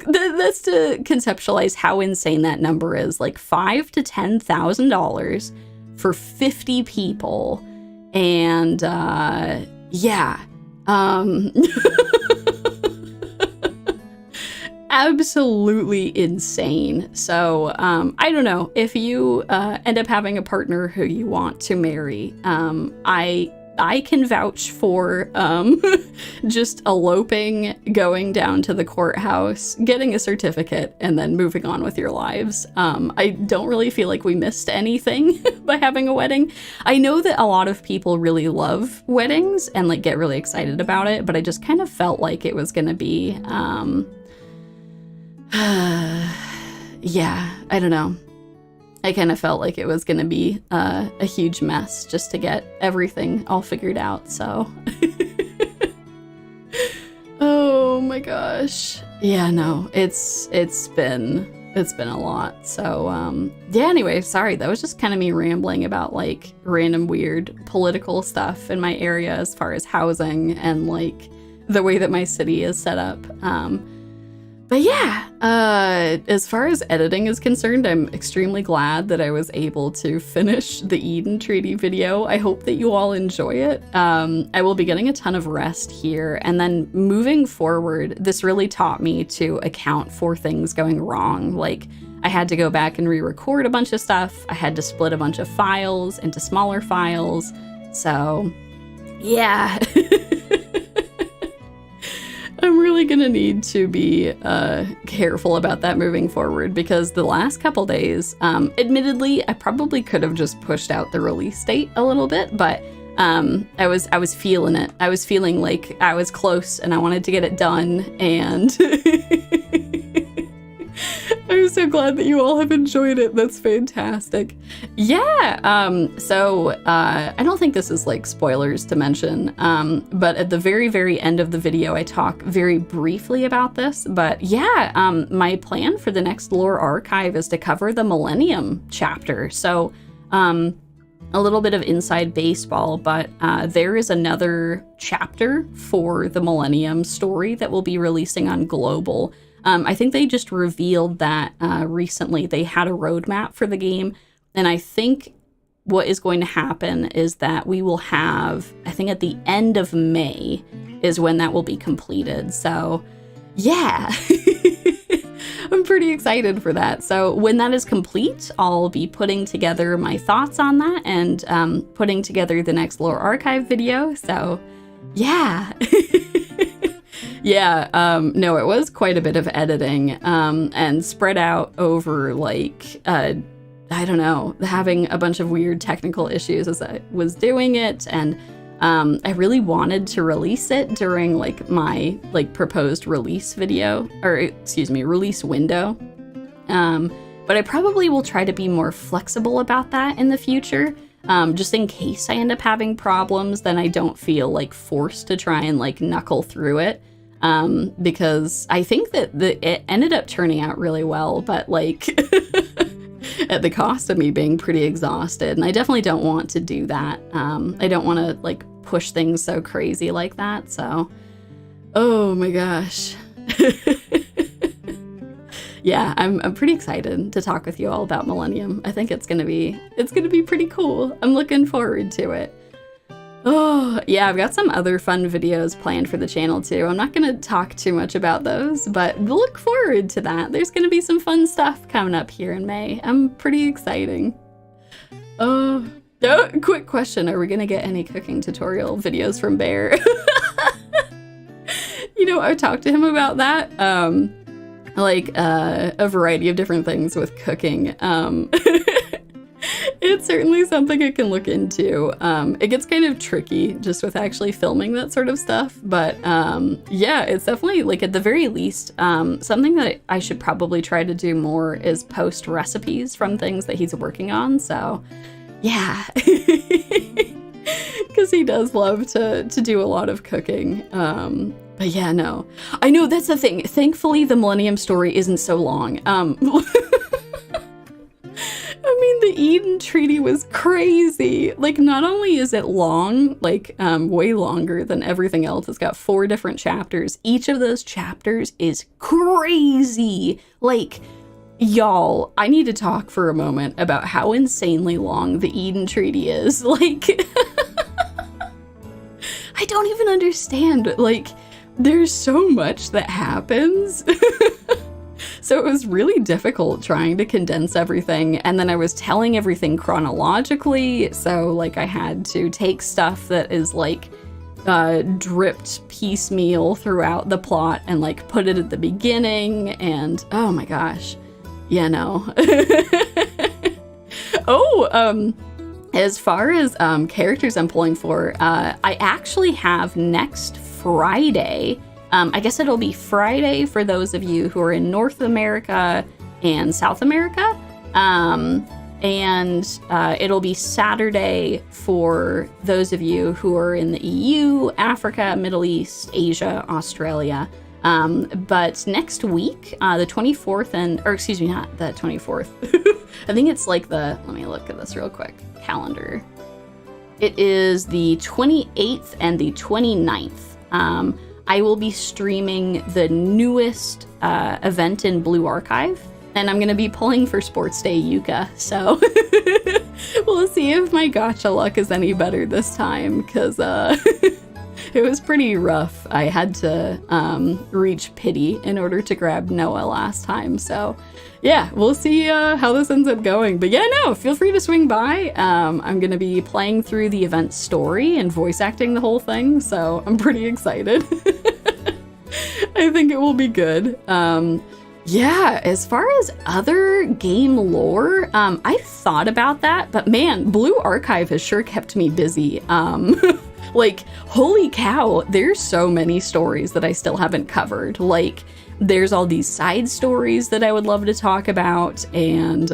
that's to conceptualize how insane that number is. Like $5,000 to $10,000 for 50 people. And yeah. Absolutely insane. So I don't know, if you end up having a partner who you want to marry, I can vouch for just eloping, going down to the courthouse, getting a certificate, and then moving on with your lives. I don't really feel like we missed anything by having a wedding. I know that a lot of people really love weddings and like get really excited about it, but I just kind of felt like it was gonna be, yeah, I don't know. I kind of felt like it was going to be a huge mess just to get everything all figured out. So, oh my gosh, yeah, no, it's been a lot. So, yeah. Anyway, sorry, that was just kind of me rambling about like random weird political stuff in my area as far as housing and like the way that my city is set up. But yeah, as far as editing is concerned, I'm extremely glad that I was able to finish the Eden Treaty video. I hope that you all enjoy it. I will be getting a ton of rest here, and then moving forward, this really taught me to account for things going wrong. Like, I had to go back and re-record a bunch of stuff. I had to split a bunch of files into smaller files. So, yeah. I'm really gonna need to be careful about that moving forward, because the last couple days, admittedly, I probably could have just pushed out the release date a little bit, but I was feeling it. I was feeling like I was close and I wanted to get it done, and I'm so glad that you all have enjoyed it. That's fantastic. Yeah, so I don't think this is like spoilers to mention, but at the very, very end of the video, I talk very briefly about this. But yeah, my plan for the next lore archive is to cover the Millennium chapter. So a little bit of inside baseball, but there is another chapter for the Millennium story that will be releasing on Global. I think they just revealed that recently. They had a roadmap for the game, and I think what is going to happen is that we will have, I think at the end of May is when that will be completed. So yeah, I'm pretty excited for that. So when that is complete, I'll be putting together my thoughts on that and putting together the next lore archive video. So yeah. Yeah, no, it was quite a bit of editing, and spread out over, like, I don't know, having a bunch of weird technical issues as I was doing it, and I really wanted to release it during, like, my, like, proposed release video, or, excuse me, release window, but I probably will try to be more flexible about that in the future. Just in case I end up having problems, then I don't feel, like, forced to try and, like, knuckle through it. Because I think that it ended up turning out really well, but like at the cost of me being pretty exhausted. And I definitely don't want to do that. I don't want to like push things so crazy like that. So, oh my gosh. Yeah, I'm pretty excited to talk with you all about Millennium. I think it's gonna be pretty cool. I'm looking forward to it. Oh, yeah, I've got some other fun videos planned for the channel too. I'm not going to talk too much about those, but look forward to that. There's going to be some fun stuff coming up here in May. I'm pretty exciting. Oh, quick question. Are we going to get any cooking tutorial videos from Bear? You know, I talked to him about that. Like a variety of different things with cooking. It's certainly something I can look into. It gets kind of tricky just with actually filming that sort of stuff. But yeah, it's definitely, like, at the very least, something that I should probably try to do more is post recipes from things that he's working on. So yeah, because he does love to do a lot of cooking. But yeah, no, I know that's the thing. Thankfully, the Millennium story isn't so long. I mean, the Eden Treaty was crazy. Like, not only is it long, like, way longer than everything else, it's got 4 different chapters. Each of those chapters is crazy. Like, y'all, I need to talk for a moment about how insanely long the Eden Treaty is. Like, I don't even understand. Like, there's so much that happens. So it was really difficult trying to condense everything, and then I was telling everything chronologically, so like I had to take stuff that is like dripped piecemeal throughout the plot and like put it at the beginning, and oh my gosh, yeah, no. Oh, as far as characters I'm pulling for, I actually have next Friday. I guess it'll be Friday for those of you who are in North America and South America. And it'll be Saturday for those of you who are in the EU, Africa, Middle East, Asia, Australia. But next week, the 24th or excuse me, not the 24th. I think it's like let me look at this real quick, calendar. It is the 28th and the 29th. I will be streaming the newest event in Blue Archive, and I'm going to be pulling for Sports Day Yuka, so we'll see if my gacha luck is any better this time, because it was pretty rough. I had to reach pity in order to grab Noah last time, so yeah, we'll see how this ends up going. But yeah, no, feel free to swing by. I'm going to be playing through the event story and voice acting the whole thing, so I'm pretty excited. I think it will be good. Yeah, as far as other game lore, I thought about that, but man, Blue Archive has sure kept me busy. Like, holy cow, there's so many stories that I still haven't covered. Like, there's all these side stories that I would love to talk about, and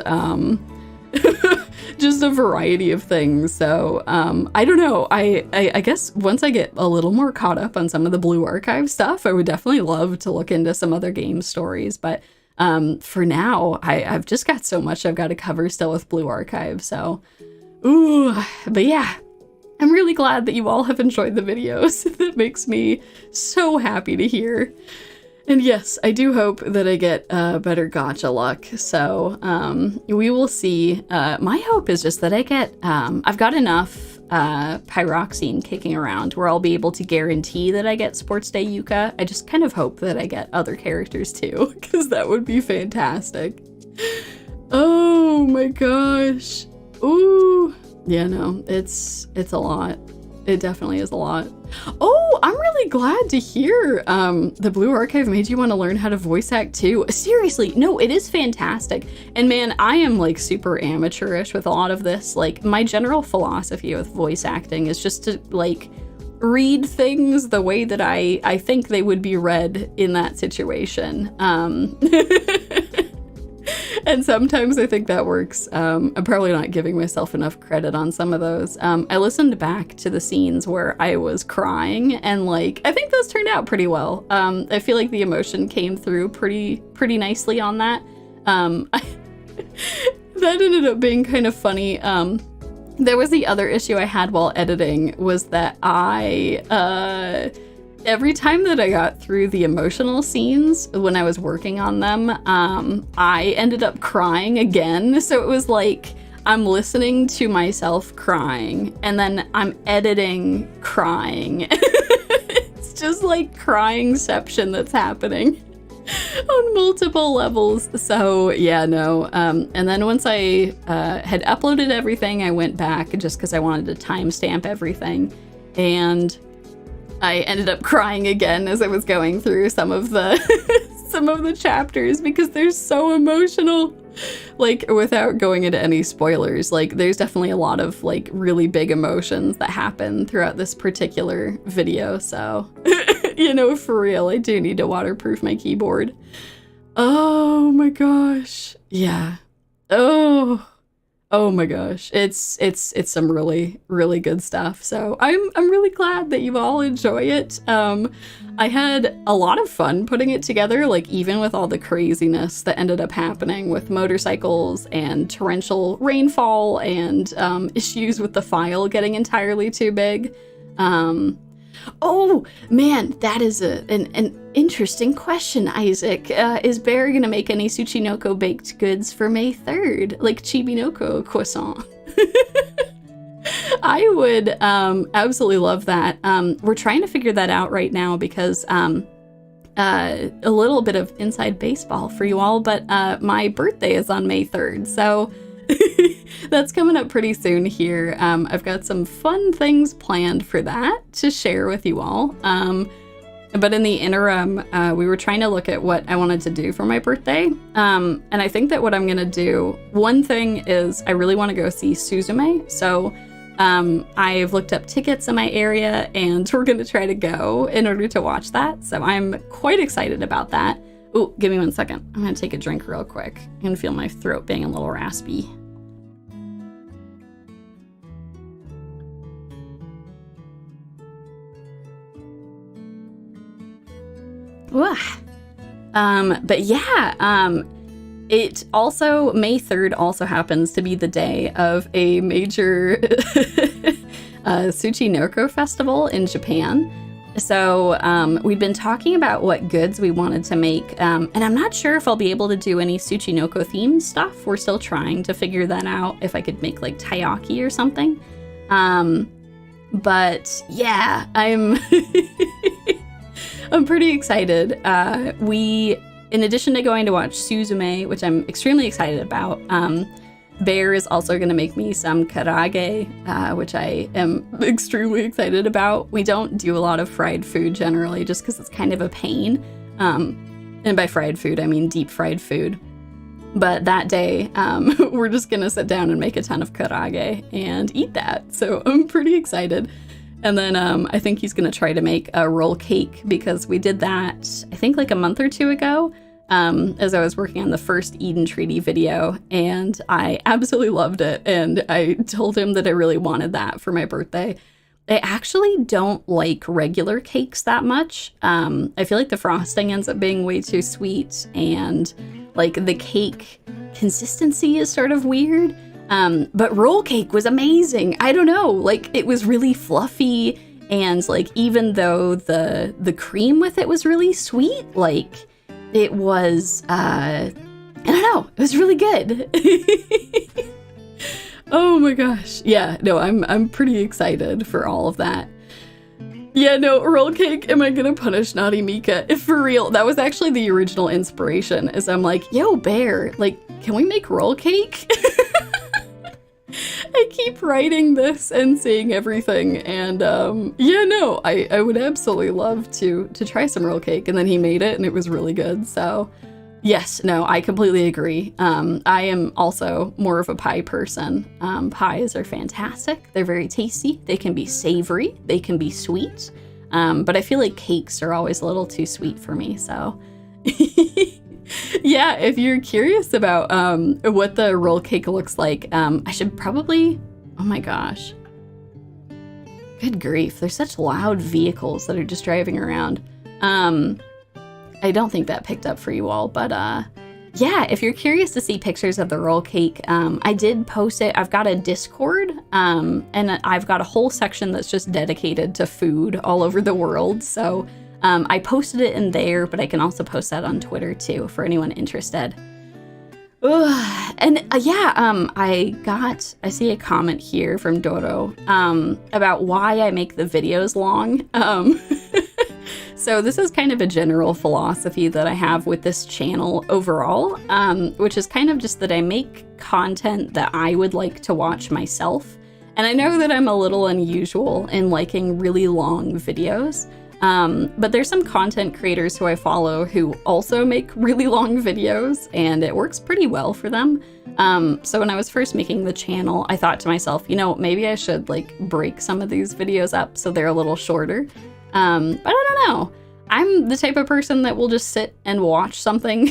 just a variety of things. So I don't know. I guess once I get a little more caught up on some of the Blue Archive stuff, I would definitely love to look into some other game stories. But for now, I've just got so much I've got to cover still with Blue Archive. So, ooh, but yeah. I'm really glad that you all have enjoyed the videos. That makes me so happy to hear. And yes, I do hope that I get better gacha luck. So we will see. My hope is just that I get, I've got enough pyroxene kicking around where I'll be able to guarantee that I get Sports Day Yuka. I just kind of hope that I get other characters too, because that would be fantastic. Oh my gosh. Ooh. Yeah, no, it's a lot. It definitely is a lot. Oh, I'm really glad to hear the Blue Archive made you want to learn how to voice act too. Seriously, no, it is fantastic. And man, I am like super amateurish with a lot of this. Like, my general philosophy with voice acting is just to like read things the way that I think they would be read in that situation. And sometimes I think that works. I'm probably not giving myself enough credit on some of those. I listened back to the scenes where I was crying, and like, I think those turned out pretty well. I feel like the emotion came through pretty nicely on that. That ended up being kind of funny. There was the other issue I had while editing, was that every time that I got through the emotional scenes when I was working on them, I ended up crying again. So it was like I'm listening to myself crying, and then I'm editing crying. It's just like cryingception that's happening on multiple levels. So yeah, no. And then once I had uploaded everything, I went back just because I wanted to timestamp everything, and I ended up crying again as I was going through some of the some of the chapters, because they're so emotional. Like, without going into any spoilers, like, there's definitely a lot of like really big emotions that happen throughout this particular video. So, you know, for real, I do need to waterproof my keyboard. Oh my gosh. Yeah. Oh my gosh, it's some really good stuff. So I'm really glad that you all enjoy it. I had a lot of fun putting it together, like even with all the craziness that ended up happening with motorcycles and torrential rainfall and issues with the file getting entirely too big. Oh man, that is an interesting question, Isaac. Is Bear gonna make any Tsuchinoko baked goods for May 3rd, like Chibinoko croissant? I would absolutely love that. We're trying to figure that out right now because a little bit of inside baseball for you all, but my birthday is on May 3rd, so that's coming up pretty soon here. I've got some fun things planned for that to share with you all. But in the interim, we were trying to look at what I wanted to do for my birthday. And I think that what I'm going to do, one thing is I really want to go see Suzume. So I've looked up tickets in my area, and we're going to try to go in order to watch that. So I'm quite excited about that. Oh, give me 1 second. I'm going to take a drink real quick. I can feel my throat being a little raspy. But yeah, it also, May 3rd also happens to be the day of a major Tsuchinoko festival in Japan. So we'd been talking about what goods we wanted to make, and I'm not sure if I'll be able to do any Tsuchinoko themed stuff. We're still trying to figure that out, if I could make like taiyaki or something. But yeah, I'm I'm pretty excited. In addition to going to watch Suzume, which I'm extremely excited about, Bear is also going to make me some karage, which I am extremely excited about. We don't do a lot of fried food generally, just because it's kind of a pain. And by fried food, I mean deep fried food. But that day, we're just going to sit down and make a ton of karage and eat that. So I'm pretty excited. And then I think he's going to try to make a roll cake, because we did that, I think, like a month or two ago, as I was working on the first Eden Treaty video, and I absolutely loved it. And I told him that I really wanted that for my birthday. I actually don't like regular cakes that much. I feel like the frosting ends up being way too sweet, and like the cake consistency is sort of weird. But roll cake was amazing. I don't know, like it was really fluffy, and like even though the cream with it was really sweet, like it was I don't know, it was really good. Oh my gosh. Yeah, no, I'm pretty excited for all of that. Yeah, no, roll cake, am I gonna punish naughty Mika? If for real, that was actually the original inspiration, is I'm like, yo, Bear, like, can we make roll cake? I keep writing this and seeing everything, and yeah, no, I would absolutely love to try some roll cake. And then he made it and it was really good. So yes, no, I completely agree. I am also more of a pie person. Pies are fantastic. They're very tasty. They can be savory. They can be sweet. But I feel like cakes are always a little too sweet for me. So yeah, if you're curious about what the roll cake looks like, I should probably, oh my gosh. Good grief, there's such loud vehicles that are just driving around. I don't think that picked up for you all, but yeah, if you're curious to see pictures of the roll cake, I did post it. I've got a Discord, and I've got a whole section that's just dedicated to food all over the world. So I posted it in there, but I can also post that on Twitter too for anyone interested. Ugh. And yeah, I see a comment here from Doro about why I make the videos long. So this is kind of a general philosophy that I have with this channel overall, which is kind of just that I make content that I would like to watch myself. And I know that I'm a little unusual in liking really long videos. But there's some content creators who I follow who also make really long videos, and it works pretty well for them. So when I was first making the channel, I thought to myself, you know, maybe I should like break some of these videos up so they're a little shorter. But I don't know. I'm the type of person that will just sit and watch something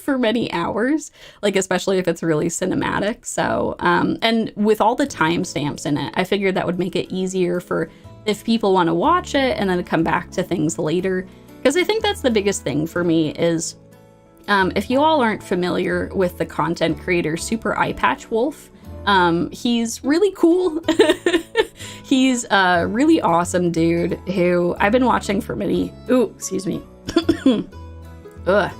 for many hours, like especially if it's really cinematic. So, and with all the timestamps in it, I figured that would make it easier for if people want to watch it and then come back to things later. Because I think that's the biggest thing for me is, if you all aren't familiar with the content creator Super Eye Patch Wolf, he's really cool. He's a really awesome dude who I've been watching for many, excuse me. Ugh.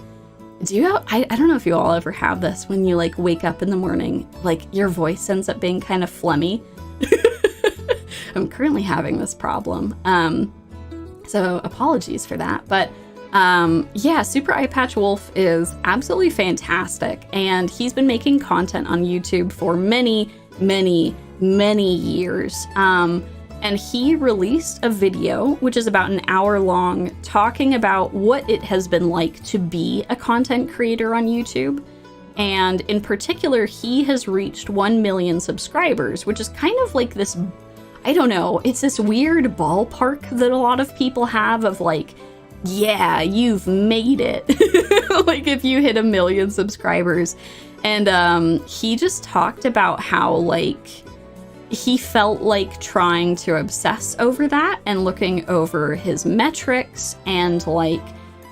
I don't know if you all ever have this when you like wake up in the morning, like your voice ends up being kind of phlegmy. I'm currently having this problem. So apologies for that. But yeah, Super Eye Patch Wolf is absolutely fantastic. And he's been making content on YouTube for many, many, many years. And he released a video, which is about an hour long, talking about what it has been like to be a content creator on YouTube. And in particular, he has reached 1 million subscribers, which is kind of like this, I don't know, it's this weird ballpark that a lot of people have of like, yeah, you've made it. Like if you hit 1 million subscribers. And he just talked about how like he felt like trying to obsess over that and looking over his metrics and like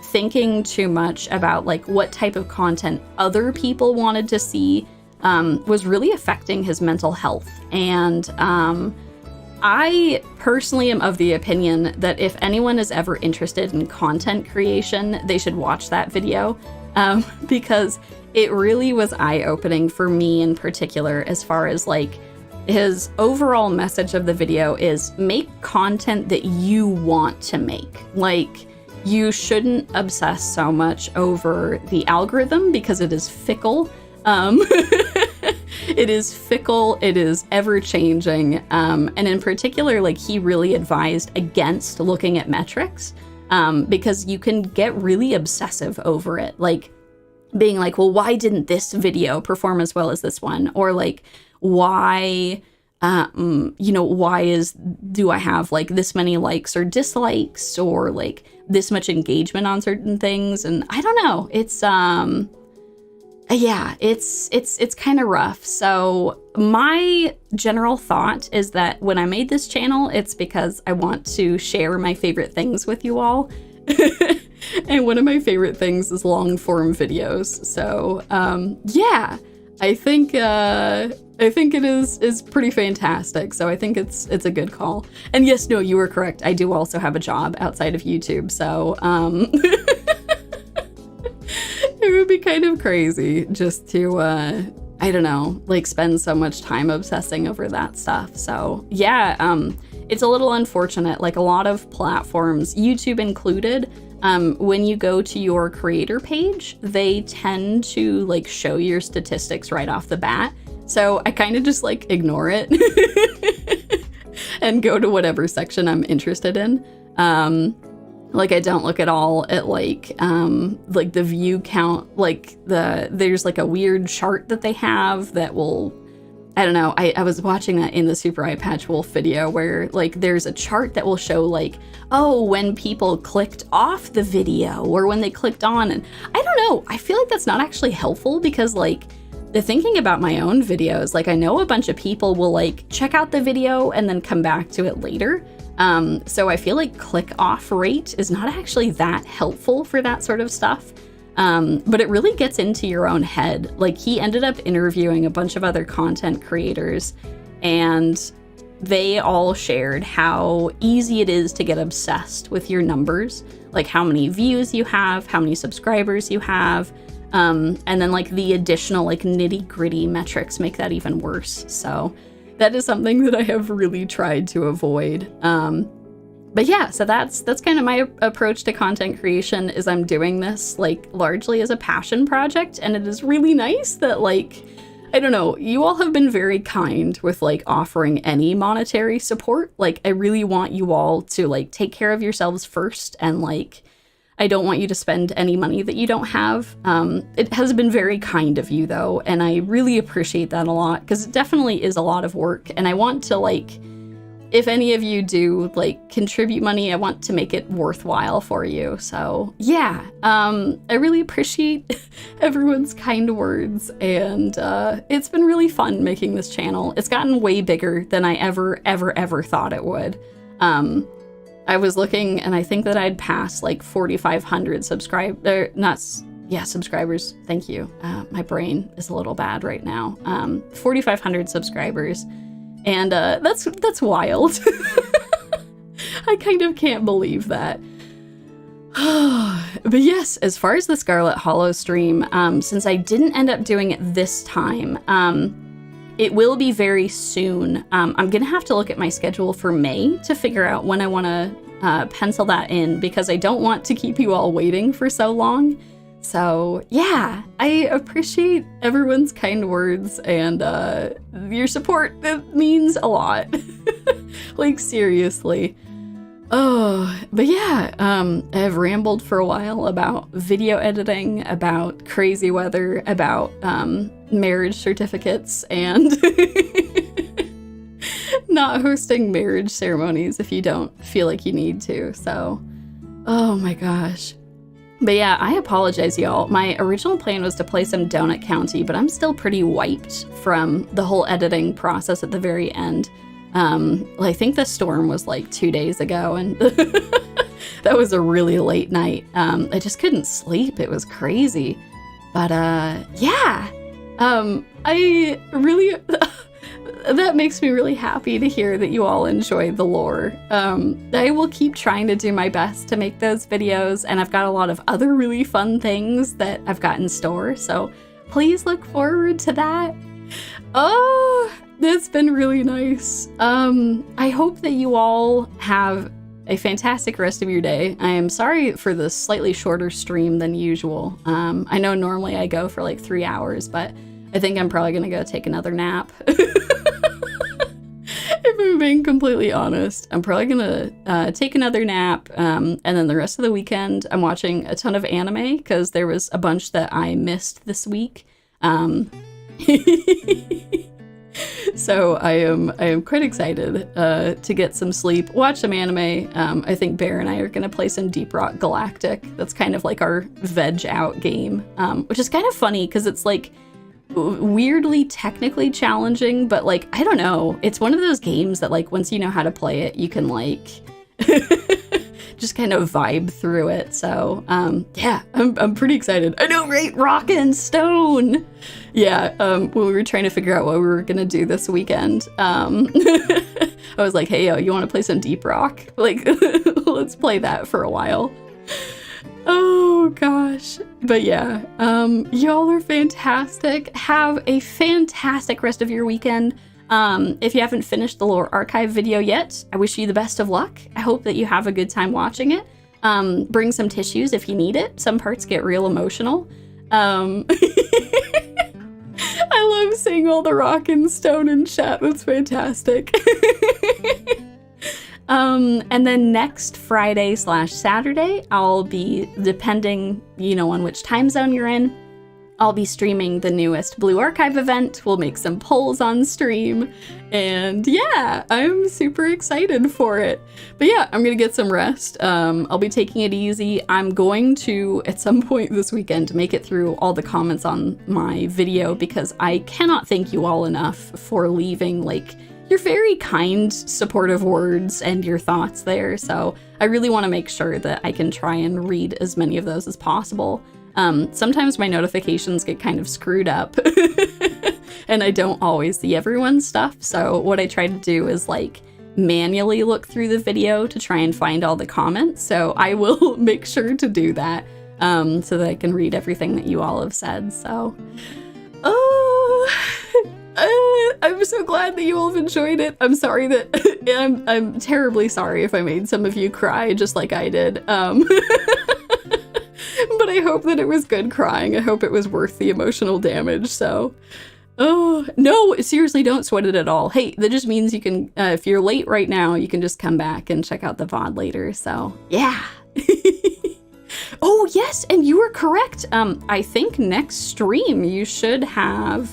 thinking too much about like what type of content other people wanted to see was really affecting his mental health. And I personally am of the opinion that if anyone is ever interested in content creation, they should watch that video, because it really was eye-opening for me in particular, as far as like his overall message of the video is make content that you want to make. Like, you shouldn't obsess so much over the algorithm because it is fickle. It is fickle, it is ever-changing, and in particular, like, he really advised against looking at metrics, because you can get really obsessive over it, like, being like, well, why didn't this video perform as well as this one? Or like, why, do I have like this many likes or dislikes, or like this much engagement on certain things? And I don't know, it's, yeah, it's kind of rough. So my general thought is that when I made this channel, it's because I want to share my favorite things with you all. And one of my favorite things is long form videos. So, yeah, I think it is pretty fantastic. So I think it's a good call. And yes, no, you were correct. I do also have a job outside of YouTube. So, it would be kind of crazy just to, I don't know, like spend so much time obsessing over that stuff. So yeah, it's a little unfortunate. Like a lot of platforms, YouTube included, when you go to your creator page, they tend to like show your statistics right off the bat. So I kind of just like ignore it and go to whatever section I'm interested in. Like I don't look at all at like the view count, like there's like a weird chart that they have that will, I don't know, I was watching that in the Super Eye Patch Wolf video where like there's a chart that will show like, oh, when people clicked off the video or when they clicked on, and I don't know, I feel like that's not actually helpful because like the thinking about my own videos, like I know a bunch of people will like check out the video and then come back to it later. So I feel like click off rate is not actually that helpful for that sort of stuff. But it really gets into your own head. Like he ended up interviewing a bunch of other content creators and they all shared how easy it is to get obsessed with your numbers, like how many views you have, how many subscribers you have. And then like the additional like nitty gritty metrics make that even worse. So that is something that I have really tried to avoid. But yeah, so that's kind of my approach to content creation is I'm doing this like largely as a passion project. And it is really nice that like, I don't know, you all have been very kind with like offering any monetary support. Like I really want you all to like take care of yourselves first. And like, I don't want you to spend any money that you don't have. It has been very kind of you though. And I really appreciate that a lot because it definitely is a lot of work. And I want to like, if any of you do like contribute money, I want to make it worthwhile for you. So yeah, I really appreciate everyone's kind words. And it's been really fun making this channel. It's gotten way bigger than I ever thought it would. I was looking and I think that I'd passed like 4,500 subscribers. Thank you. My brain is a little bad right now. 4,500 subscribers. And that's wild. I kind of can't believe that. But yes, as far as the Scarlet Hollow stream, since I didn't end up doing it this time, it will be very soon. I'm gonna have to look at my schedule for May to figure out when I want to pencil that in because I don't want to keep you all waiting for so long. So yeah, I appreciate everyone's kind words and your support. It means a lot. Like seriously. Oh, but yeah, I've rambled for a while about video editing, about crazy weather, about marriage certificates, and not hosting marriage ceremonies if you don't feel like you need to. So, oh my gosh. But yeah, I apologize, y'all. My original plan was to play some Donut County, but I'm still pretty wiped from the whole editing process at the very end. I think the storm was like 2 days ago, and that was a really late night. I just couldn't sleep. It was crazy. But yeah, I really, that makes me really happy to hear that you all enjoy the lore. I will keep trying to do my best to make those videos, and I've got a lot of other really fun things that I've got in store, so please look forward to that. Oh, that's been really nice. I hope that you all have a fantastic rest of your day. I am sorry for the slightly shorter stream than usual. I know normally I go for like 3 hours, but I think I'm probably gonna go take another nap. If I'm being completely honest, I'm probably gonna take another nap, and then the rest of the weekend I'm watching a ton of anime because there was a bunch that I missed this week. So I am quite excited to get some sleep, watch some anime. I think Bear and I are gonna play some Deep Rock Galactic. That's kind of like our veg out game, which is kind of funny because it's like weirdly technically challenging, but like, I don't know, it's one of those games that like once you know how to play it, you can like just kind of vibe through it. So yeah, I'm pretty excited. I know, right? Rockin' Stone. Yeah, when we were trying to figure out what we were gonna do this weekend, I was like, hey, yo, you want to play some Deep Rock? Like, let's play that for a while. Oh gosh. But yeah, y'all are fantastic. Have a fantastic rest of your weekend. If you haven't finished the Lore Archive video yet, I wish you the best of luck. I hope that you have a good time watching it. Bring some tissues if you need it. Some parts get real emotional. I love seeing all the Rockin' Stone in chat. That's fantastic. And then next Friday/Saturday, I'll be, depending, on which time zone you're in, I'll be streaming the newest Blue Archive event. We'll make some polls on stream. And yeah, I'm super excited for it. But yeah, I'm gonna get some rest. I'll be taking it easy. I'm going to, at some point this weekend, make it through all the comments on my video because I cannot thank you all enough for leaving like your very kind, supportive words and your thoughts there. So I really want to make sure that I can try and read as many of those as possible. Sometimes my notifications get kind of screwed up and I don't always see everyone's stuff. So what I try to do is like manually look through the video to try and find all the comments. So I will make sure to do that, so that I can read everything that you all have said. So, I'm so glad that you all have enjoyed it. I'm sorry that I'm terribly sorry if I made some of you cry just like I did. But I hope that it was good crying. I hope it was worth the emotional damage. So, oh, no, seriously, don't sweat it at all. Hey, that just means you can, if you're late right now, you can just come back and check out the VOD later. So, yeah. Oh, yes, and you were correct. I think next stream you should have,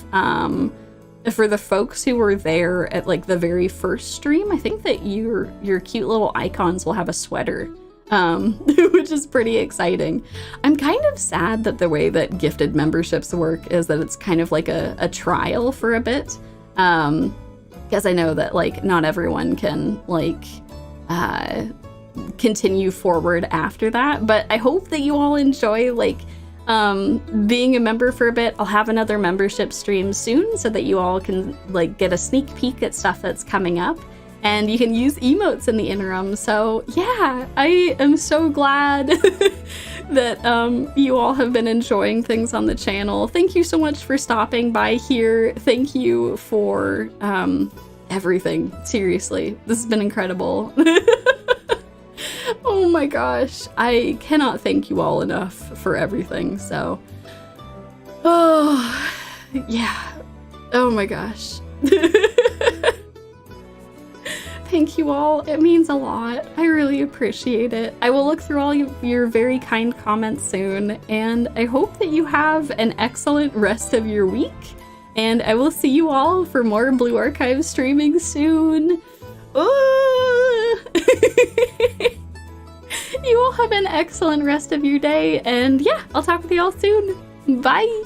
for the folks who were there at like the very first stream, I think that your cute little icons will have a sweater. Which is pretty exciting. I'm kind of sad that the way that gifted memberships work is that it's kind of like a trial for a bit. Because I know that like not everyone can like continue forward after that, but I hope that you all enjoy like being a member for a bit. I'll have another membership stream soon so that you all can like get a sneak peek at stuff that's coming up. And you can use emotes in the interim. So yeah, I am so glad that you all have been enjoying things on the channel. Thank you so much for stopping by here. Thank you for everything. Seriously, this has been incredible. Oh my gosh, I cannot thank you all enough for everything. So, oh yeah, oh my gosh. Thank you all. It means a lot. I really appreciate it. I will look through all your very kind comments soon, and I hope that you have an excellent rest of your week. And I will see you all for more Blue Archive streaming soon. You all have an excellent rest of your day, and yeah, I'll talk with you all soon. Bye!